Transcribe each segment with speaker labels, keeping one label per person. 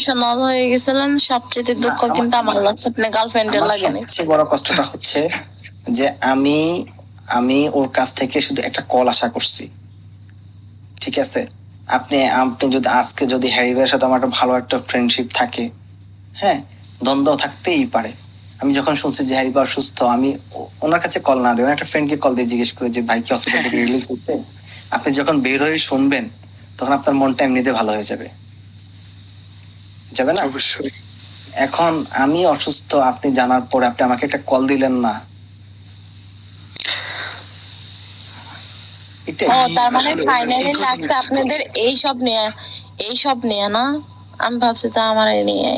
Speaker 1: Emotional হয়ে গেছিলেন, সবচেয়ে দুঃখ কিন্তু আমার লাগছে, আপনি গার্লফ্রেন্ডের লাগেনি।
Speaker 2: সবচেয়ে বড় কষ্টটা হচ্ছে যে আমি আমি ওর কাছ থেকে শুধু একটা কল আশা করছি, ঠিক আছে? আপনি আপনি যদি আজকে যদি হ্যারি ভাইয়ের সাথে আমার একটা ভালো একটা ফ্রেন্ডশিপ থাকে, হ্যাঁ, দ্বন্দ্ব থাকতেই পারে। আমি যখন শুনছি যে হ্যারি ভাই সুস্থ, আমি ওনার কাছে কল না দিয়ে একটা ফ্রেন্ডকে কল দিয়ে জিজ্ঞেস করে যে ভাই কি হসপিটাল থেকে রিলিজ হচ্ছে। আপনি যখন বের হয়ে শুনবেন তখন আপনার মনটা এমনিতে ভালো হয়ে যাবে, যাবে না?
Speaker 3: অবশ্যই।
Speaker 2: এখন আমি অসুস্থ আপনি জানার পরে আপনি আমাকে একটা কল দিলেন না,
Speaker 1: ও তার মানে ফাইনালি লাগছে আপনাদের এইসব নিয়ে না? আমি ভাবছি তো আমার নিয়ে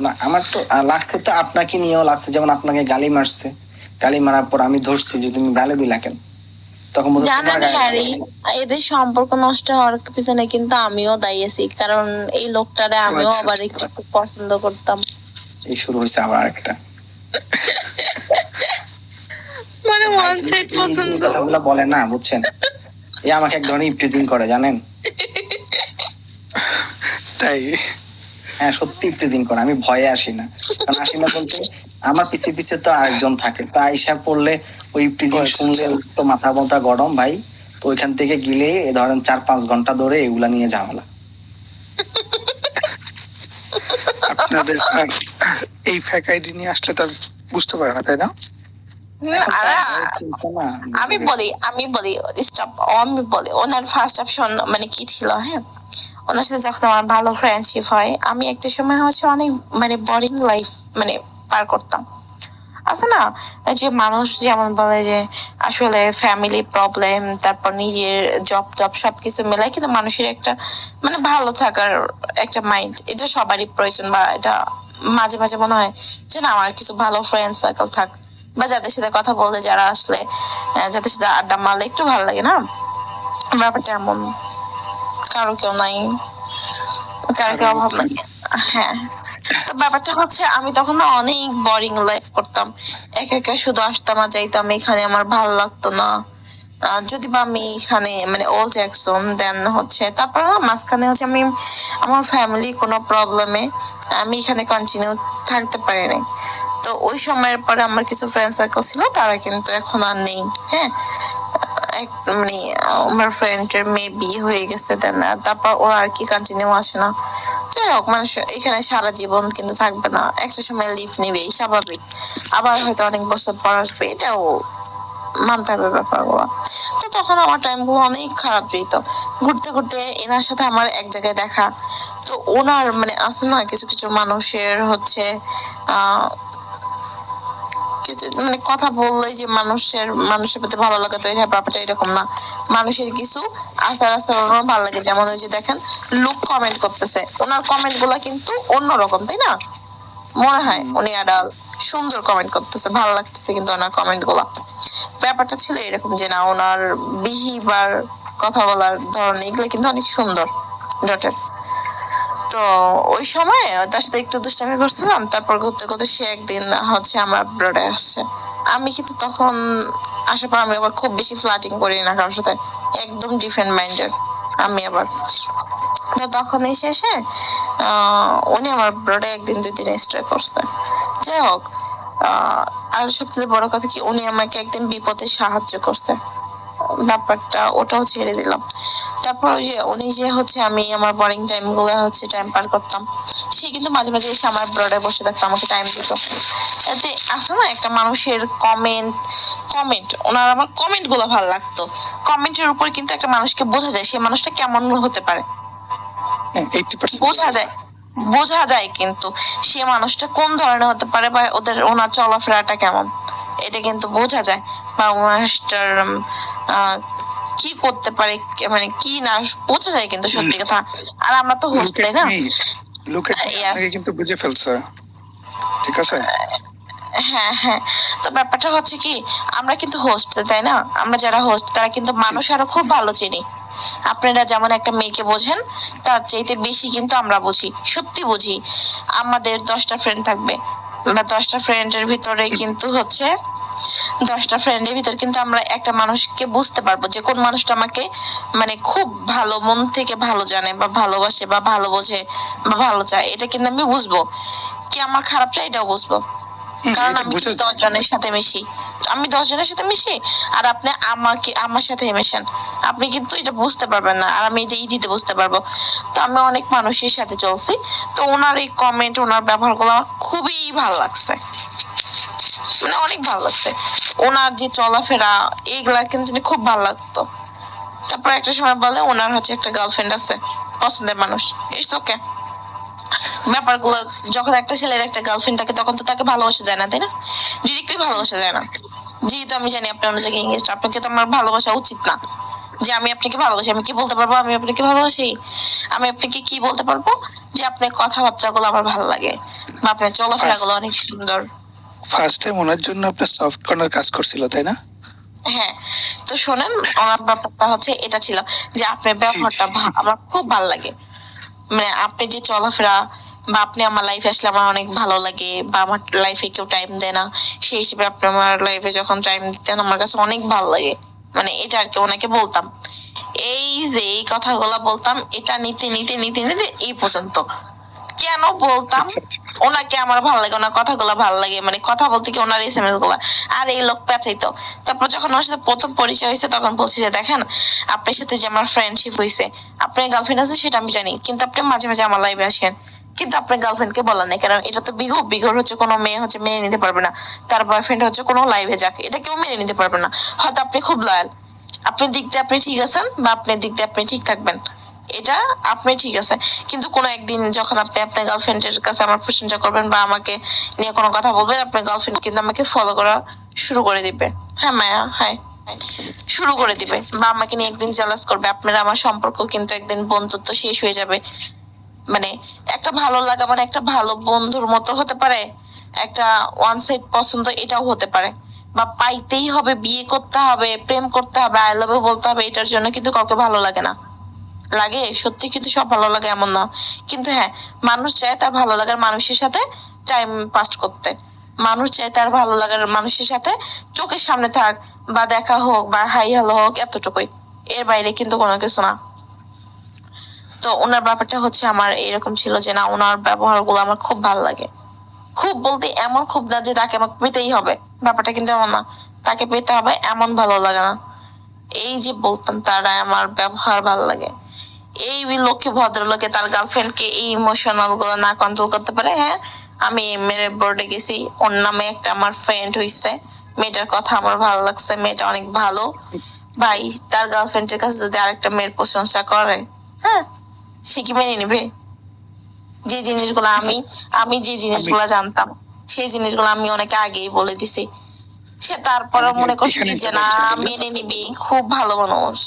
Speaker 2: না। আমার তো লাগছে তো আপনাকে নিয়েও লাগছে, যেমন আপনাকে গালি মারছে, গালি মারার পর আমি ধরছি যে তুমি গালি দিলা কেন, তখন
Speaker 1: জানেন হ্যারি, এদের সম্পর্ক নষ্ট হওয়ার পিছনে কিন্তু আমিও দায়ী আছি, কারণ এই লোকটারে আমিও আবার একটু পছন্দ করতাম।
Speaker 2: এই শুরু হয়েছে আবার আরেকটা,
Speaker 1: মানে ওয়ান সাইড পছন্দ
Speaker 2: কথাগুলো বলে না, বুঝছেন? এ আমাকে এক ধরনের ইপটিজিং করে, জানেন?
Speaker 3: তাই?
Speaker 2: হ্যাঁ, সত্যি ইপটিজিং করে। আমি ভয়ে আসি না, কারণ আসি না বলতে আমার পিছে পিছে তো আরেকজন থাকে, তো আইসা পড়লে ওই ইপটিজিং শুনলে তো মাথা মাথা গরম ভাই। তো ওইখান থেকে গেলে ধরেন 4-5 ঘন্টা ধরে এগুলা নিয়ে ঝামেলা।
Speaker 3: আপনাদের এই ফেক আইডি নিয়ে আসলে তার বুঝতে পারে না, তাই না?
Speaker 1: আমি বলি আমি বলি ওনার ফার্স্ট অপশন মানে কি ছিল, হ্যাঁ, ওনার সাথে যখন আমার ভালো ফ্রেন্ডশিপ হয়, আমি একটা সময় হচ্ছে অনেক মানে বোরিং লাইফ মানে পার করতাম। আছে না যে মানুষ যেমন বলে যে আসলে ফ্যামিলি প্রবলেম, তারপর নিজের জব টব সবকিছু মেলায় কিন্তু মানুষের একটা মানে ভালো থাকার একটা মাইন্ড, এটা সবারই প্রয়োজন, বা এটা মাঝে মাঝে মনে হয় যে না আমার কিছু ভালো ফ্রেন্ড সার্কেল থাক, বা যাদের সাথে কথা বলতে যারা আসলে যাদের সাথে আড্ডা মারলে একটু ভালো লাগে না, ব্যাপারটা এমন। কারো কেউ নাই, কারো কেউ অভাব নাই। হ্যাঁ, তো ব্যাপারটা হচ্ছে আমি তখন না অনেক বোরিং লাইফ করতাম, একা একা শুধু আসতাম আর যাইতাম, এখানে আমার ভালো লাগতো না। যদি বা আমি এখানে মানে ওল্ড জ্যাকসন দেন হচ্ছে, তারপর না মাঝখানে হচ্ছে আমি আমার ফ্যামিলি কোনো প্রবলেমে আমি এখানে কন্টিনিউ থাকতে পারি নাই। তো ওই সময়ের পরে আমার কিছু ফ্রেন্ড সার্কেল ছিল, তারা কিন্তু এখন আর নেই। হ্যাঁ, মানে আমার ফ্রেন্ডের মেয়ে বিয়ে হয়ে গেছে, দেন তারপর ওরা আর কি কন্টিনিউ আসে না। যাই হোক, মানুষ এখানে সারা জীবন কিন্তু থাকবে না, একটা সময় লিভ নিবেই স্বাভাবিক, আবার হয়তো অনেক বছর পর আসবে, এটাও মানতে হবে ব্যাপারগুলো। তো তখন আমার টাইম গুলো অনেক খারাপ যেত, ঘুরতে ঘুরতে এনার সাথে আমার এক জায়গায় দেখা। তো ওনার মানে আছে না কিছু কিছু মানুষের হচ্ছে কিছু মানে কথা বললেই যে মানুষের প্রতি ভালো লাগে, তো এটা ব্যাপারটা এরকম না, মানুষের কিছু আচার আচরণও ভালো লাগে। যেমন ওই যে দেখেন লোক কমেন্ট করতেছে, ওনার কমেন্ট গুলা কিন্তু অন্যরকম, তাই না? মনে হয় উনি একটা সুন্দর কমেন্ট করতেছে, ভালো লাগতেছে কিন্তু ওনার কমেন্ট গুলা। ব্যাপারটা ছিল এরকম যে না, ওনার বিহেভিয়ার, কথা বলার ধরন এগুলো কিন্তু অনেক সুন্দর ডটের। তো ওই সময় তার সাথে একটু দুষ্টামি করছিলাম, তারপর ঘুরতে ঘুরতে সে একদিন হচ্ছে আমার ব্রডে আসছে। আমি কিন্তু তখন আসার পর আমি আবার খুব বেশি ফ্লার্টিং করি না কারোর সাথে, একদম ডিফারেন্ট মাইন্ডের আমি আবার। তো তখন এসে উনি আমার ব্রডে একদিন 2 দিন স্টে করছে। যাই হোক, আর সবচেয়ে বড় কথা কি, উনি আমাকে একদিন বিপদে সাহায্য করছে, ব্যাপারটা ওটাও ছেড়ে দিলাম। তারপর ওই যে উনি যে হচ্ছে আমি আমার বোরিং টাইম গুলো হচ্ছে টাইম পার করতাম, সে কিন্তু মাঝে মাঝে এসে আমার ব্রডে বসে থাকতো, আমাকে টাইম দিত। এতে আসলে না একটা মানুষের কমেন্ট ওনার আমার কমেন্ট গুলো ভালো লাগতো, কমেন্টের উপর কিন্তু একটা মানুষকে বোঝা যায় সে মানুষটা কেমন হতে পারে, বোঝা যায় কিন্তু সে মানুষটা কোন ধরনের হতে পারে, বা ওনার চলাফেরাটা কেমন, এটা কিন্তু বোঝা যায়। বা মানুষটার কি করতে পারে মানে কি না বোঝা যায় কিন্তু, সত্যি কথা। আর আমরা তো হোস্ট, তাই না?
Speaker 3: লোকে কিন্তু বুঝে ফেলছে, ঠিক আছে?
Speaker 1: হ্যাঁ হ্যাঁ, তো ব্যাপারটা হচ্ছে কি, আমরা কিন্তু হোস্ট, তাই না? আমরা যারা হোস্ট তারা কিন্তু মানুষ আরো খুব ভালো চিনি। আপনারা যেমন একটা মেয়েকে বোঝেন, তার চাইতে বেশি কিন্তু আমরা বুঝি, সত্যি বুঝি। আমাদের 10টা ফ্রেন্ড থাকবে, বা 10টা ফ্রেন্ডের ভিতরে কিন্তু হচ্ছে 10টা ফ্রেন্ডের ভিতর কিন্তু আমরা একটা মানুষকে বুঝতে পারবো যে কোন মানুষটা আমাকে মানে খুব ভালো মন থেকে ভালো জানে বা ভালোবাসে বা ভালো বোঝে বা ভালো চায়, এটা কিন্তু আমি বুঝবো। কি আমার খারাপ চাই এটাও বুঝবো, কারণ
Speaker 3: এটা
Speaker 1: আমি
Speaker 3: বোঝা
Speaker 1: 10 জনের সাথে মিশি। আমি 10 জনের সাথে মিশি আর আপনি আমার সাথে মেশেন, আপনি কিন্তু এটা বুঝতে পারবেন না, আর আমি এটা ইজিতে বুঝতে পারবো। তো আমি অনেক মানুষের সাথে চলছি, তো ওনার এই কমেন্ট ওনার ব্যবহারগুলো আমার খুবই ভালো লাগছে, মানে অনেক ভালো লাগছে। ওনার যে চলাফেরা এইগুলা কিন্তু খুব ভালো লাগতো। তারপর একটা সময় বলে ওনার হচ্ছে একটা গার্লফ্রেন্ড আছে, পছন্দের মানুষ। ইটস ওকে, ব্যাপারগুলো যখন একটা ছেলের একটা গার্লফ্রেন্ড থাকে তখন তো তাকে ভালোবাসা যায় না, তাই না? ডিরেক্টলি ভালোবাসা যায় না। যেহেতু আমি জানি আপনি অন্য জায়গায় ইংলিশ, আপনাকে তো আমার ভালোবাসা উচিত না যে আমি আপনাকে ভালোবাসি। আমি কি বলতে পারবো আমি আপনাকে ভালোবাসি? আমি আপনাকে কি বলতে পারবো যে আপনার কথাবার্তা গুলো আমার ভালো লাগে বা আপনার চলাফেরা গুলো অনেক সুন্দর।
Speaker 3: ফার্স্ট টাইম ওনার জন্য আপনার সফট কর্নার কাজ করছিল, তাই না?
Speaker 1: হ্যাঁ, তো শোনেন, আমার ব্যাপারটা হচ্ছে এটা ছিল যে আপনার ব্যবহারটা আমার খুব ভালো লাগে, মানে আপনি যে চলাফেরা বা আপনি আমার লাইফে আসলে আমার অনেক ভালো লাগে, বা আমার লাইফে কেউ টাইম দেয় না সেই হিসেবে আপনি আমার লাইফে যখন টাইম দিতেন আমার কাছে অনেক ভালো লাগে। মানে এটা আর কি ওনাকে বলতাম, এই যে এই কথাগুলা বলতাম, এটা নিতে নিতে নিতে নিতে এই পর্যন্ত। কেন বলতাম
Speaker 3: আচ্ছা, আচ্ছা।
Speaker 1: ওনাকে আমার ভালো লাগে, ওনার কথাগুলো ভালো লাগে, মানে কথা বলতে কি ওনার SMS গুলা, আর এই লোক পেঁচাইতো। তারপর যখন ওনার সাথে প্রথম পরিচয় হয়েছে তখন বলছি যে দেখেন আপনার সাথে যে আমার ফ্রেন্ডশিপ হয়েছে, আপনার গার্লফ্রেন্ড আছে সেটা আমি জানি, কিন্তু আপনি মাঝে মাঝে আমার লাইভে আসেন, কিন্তু আপনার গার্লফ্রেন্ডকে বলেন না, কারণ এটা তো বিঘর হচ্ছে, কোনো মেয়ে হচ্ছে মেনে নিতে পারবে না তার বয়ফ্রেন্ড হচ্ছে কোনো লাইভে যাক, এটা কেউ মেনে নিতে পারবে না। হয়তো আপনি খুব লয়াল, আপনি দিক দিয়ে আপনি ঠিক আছেন বা আপনার দিক দিয়ে আপনি ঠিক থাকবেন, এটা আপনি ঠিক আছে, কিন্তু কোনো একদিন যখন আপনি আপনার গার্লফ্রেন্ডের কাছে আমার প্রশংসা করবেন বা আমাকে নিয়ে কোনো কথা বলবেন, আপনার গার্লফ্রেন্ড কিন্তু আমাকে ফলো করা শুরু করে দিবে। হ্যাঁ মায়া, হ্যাঁ শুরু করে দিবে, বা আমাকে নিয়ে একদিন জেলাস করবে। আপনার আমার সম্পর্ক কিন্তু একদিন বন্ধুত্ব শেষ হয়ে যাবে। মানে একটা ভালো লাগা মানে একটা ভালো বন্ধুর মতো হতে পারে, একটা ওয়ান সাইড পছন্দ এটাও হতে পারে, বা পাইতেই হবে, বিয়ে করতে হবে, প্রেম করতে হবে, আই লাভ ইউ বলতে হবে, এটার জন্য কিন্তু কাউকে ভালো লাগে না। লাগে সত্যি, কিন্তু সব ভালো লাগে এমন না। কিন্তু হ্যাঁ, মানুষ চায় তার ভালো লাগার মানুষের সাথে টাইম পাস করতে, মানুষ চায় তার ভালো লাগার মানুষের সাথে চোখের সামনে থাক বা দেখা হোক বা হাই হ্যালো হোক, এতটুকুই, এর বাইরে কিন্তু কোনো কিছু না। তো ওনার ব্যাপারটা হচ্ছে আমার এরকম ছিল যে না, ওনার ব্যবহার গুলো আমার খুব ভালো লাগে। খুব বলতে এমন খুব না যে তাকে আমাকে পেতেই হবে, ব্যাপারটা কিন্তু এমন না, তাকে পেতে হবে এমন ভালো লাগে না। এই যে বলতাম তারা আমার ব্যবহার ভালো লাগে, এই লোকে ভদ্রলোকে তার গার্লফ্রেন্ডকে এই ইমোশনাল গুলো না কন্ট্রোল করতে পারে। হ্যাঁ, আমি মেয়ের বোর্ডে গেছি, ওর নামে একটা আমার ফ্রেন্ড হইছে, মেয়েটার কথা আমার ভালো লাগছে, মেয়েটা অনেক ভালো। ভাই, তার গার্লফ্রেন্ডের কাছে যদি আরেকটা মেয়ের প্রশংসা করে, হ্যাঁ, সে কি মেনে নিবে? যে জিনিসগুলো আমি যে জিনিসগুলো জানতাম সেই জিনিসগুলো আমি অনেক আগেই বলে দিছি, সে তারপরে
Speaker 3: আমি
Speaker 1: মনে করছে
Speaker 3: এখানে
Speaker 1: কি যে
Speaker 3: একটা
Speaker 1: না
Speaker 3: কথা বলি।
Speaker 1: মেনে নিবি, খুব ভালো মানুষ।